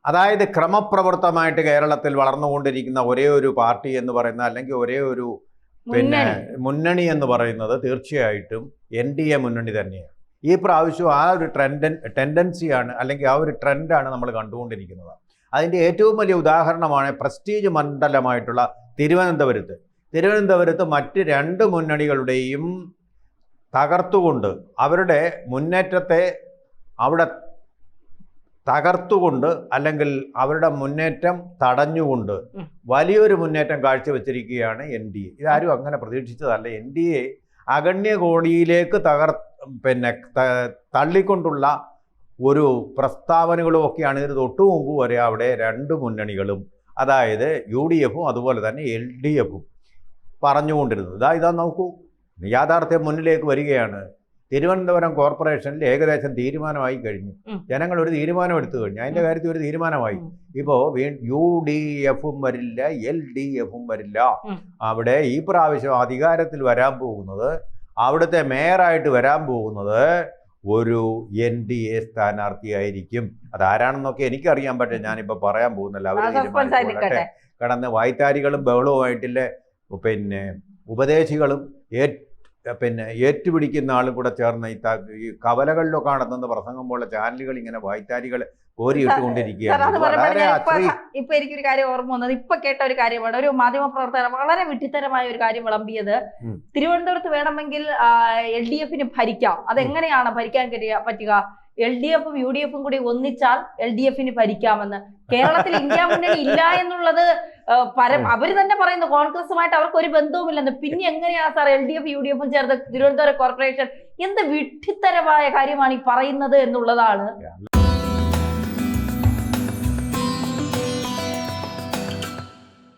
അതായത് ക്രമപ്രവൃത്തമായിട്ട് കേരളത്തിൽ വളർന്നുകൊണ്ടിരിക്കുന്ന ഒരേ ഒരു പാർട്ടി എന്ന് പറയുന്ന അല്ലെങ്കിൽ ഒരേ ഒരു മുന്നണി എന്ന് പറയുന്നത് തീർച്ചയായിട്ടും NDA മുന്നണി തന്നെയാണ്. ഈ പ്രാവശ്യം ആ ഒരു ടെൻഡൻസിയാണ് അല്ലെങ്കിൽ ആ ഒരു ട്രെൻഡാണ് നമ്മൾ കണ്ടുകൊണ്ടിരിക്കുന്നത്. അതിൻ്റെ ഏറ്റവും വലിയ ഉദാഹരണമാണ് പ്രസ്റ്റീജ് മണ്ഡലമായിട്ടുള്ള തിരുവനന്തപുരത്ത് മറ്റ് രണ്ട് മുന്നണികളുടെയും തകർത്തുകൊണ്ട് അവരുടെ മുന്നേറ്റത്തെ അവിടെ തകർത്തുകൊണ്ട് അല്ലെങ്കിൽ അവരുടെ മുന്നേറ്റം തടഞ്ഞുകൊണ്ട് വലിയൊരു മുന്നേറ്റം കാഴ്ചവെച്ചിരിക്കുകയാണ് NDA. ഇതാരും അങ്ങനെ പ്രതീക്ഷിച്ചതല്ല. NDA അഗണ്യ കോടിയിലേക്ക് തള്ളിക്കൊണ്ടുള്ള ഒരു പ്രസ്താവനകളും ഒക്കെയാണ് ഇതിന് തൊട്ടു മുമ്പ് വരെ അവിടെ രണ്ട് മുന്നണികളും, അതായത് UDFും അതുപോലെ തന്നെ LDFും പറഞ്ഞുകൊണ്ടിരുന്നത്. ഇതാ നോക്കൂ, യാഥാർത്ഥ്യം മുന്നിലേക്ക് വരികയാണ്. തിരുവനന്തപുരം കോർപ്പറേഷനിൽ ഏകദേശം തീരുമാനമായി കഴിഞ്ഞു. ജനങ്ങൾ ഒരു തീരുമാനം എടുത്തു കഴിഞ്ഞു. അതിൻ്റെ കാര്യത്തിൽ ഒരു തീരുമാനമായി. ഇപ്പോൾ UDFും വരില്ല, LDFും വരില്ല. അവിടെ ഈ പ്രാവശ്യം അധികാരത്തിൽ വരാൻ പോകുന്നത്, അവിടുത്തെ മേയറായിട്ട് വരാൻ പോകുന്നത് ഒരു NDA സ്ഥാനാർത്ഥിയായിരിക്കും. അതാരാണെന്നൊക്കെ എനിക്കറിയാൻ പറ്റും, ഞാനിപ്പോൾ പറയാൻ പോകുന്നില്ല. അവർ തീരുമാനിക്കട്ടെ. കടന്ന് വായ്ത്താരികളും ബഹളവുമായിട്ടില്ല ഉപദേശികളും ഏറ്റുപിടിക്കുന്ന ആളും കൂടെ ചേർന്ന് ഈ കവലകളിലൊക്കെ നടത്തുന്ന പ്രസംഗം പോലെ ചാനലുകൾ ഇങ്ങനെ വായ്ത്താരികൾ കോരിയിട്ടുകൊണ്ടിരിക്കുകയാണ്. ഇപ്പൊ എനിക്കൊരു കാര്യം ഓർമ്മ വന്നത്, ഇപ്പൊ കേട്ട ഒരു കാര്യമാണ്. ഒരു മാധ്യമപ്രവർത്തകർ വളരെ വിഡ്ഢിത്തരമായ ഒരു കാര്യം വിളമ്പിയത്. തിരുവനന്തപുരത്ത് വേണമെങ്കിൽ LDFന് ഭരിക്കാം. അതെങ്ങനെയാണ് ഭരിക്കാൻ പറ്റുക? LDFും UDFും കൂടി ഒന്നിച്ചാൽ LDFന് ഭരിക്കാമെന്ന്. കേരളത്തിൽ ഇന്ത്യ മുന്നണി ഇല്ല എന്നുള്ളത് അവര് തന്നെ പറയുന്നു. കോൺഗ്രസുമായിട്ട് അവർക്ക് ഒരു ബന്ധവുമില്ലെന്ന്. പിന്നെ എങ്ങനെയാ സാർ LDF UDFും ചേർത്ത് തിരുവനന്തപുരം കോർപ്പറേഷൻ? എന്ത് വിഡ്ഢിത്തരമായ കാര്യമാണ് ഈ പറയുന്നത് എന്നുള്ളതാണ്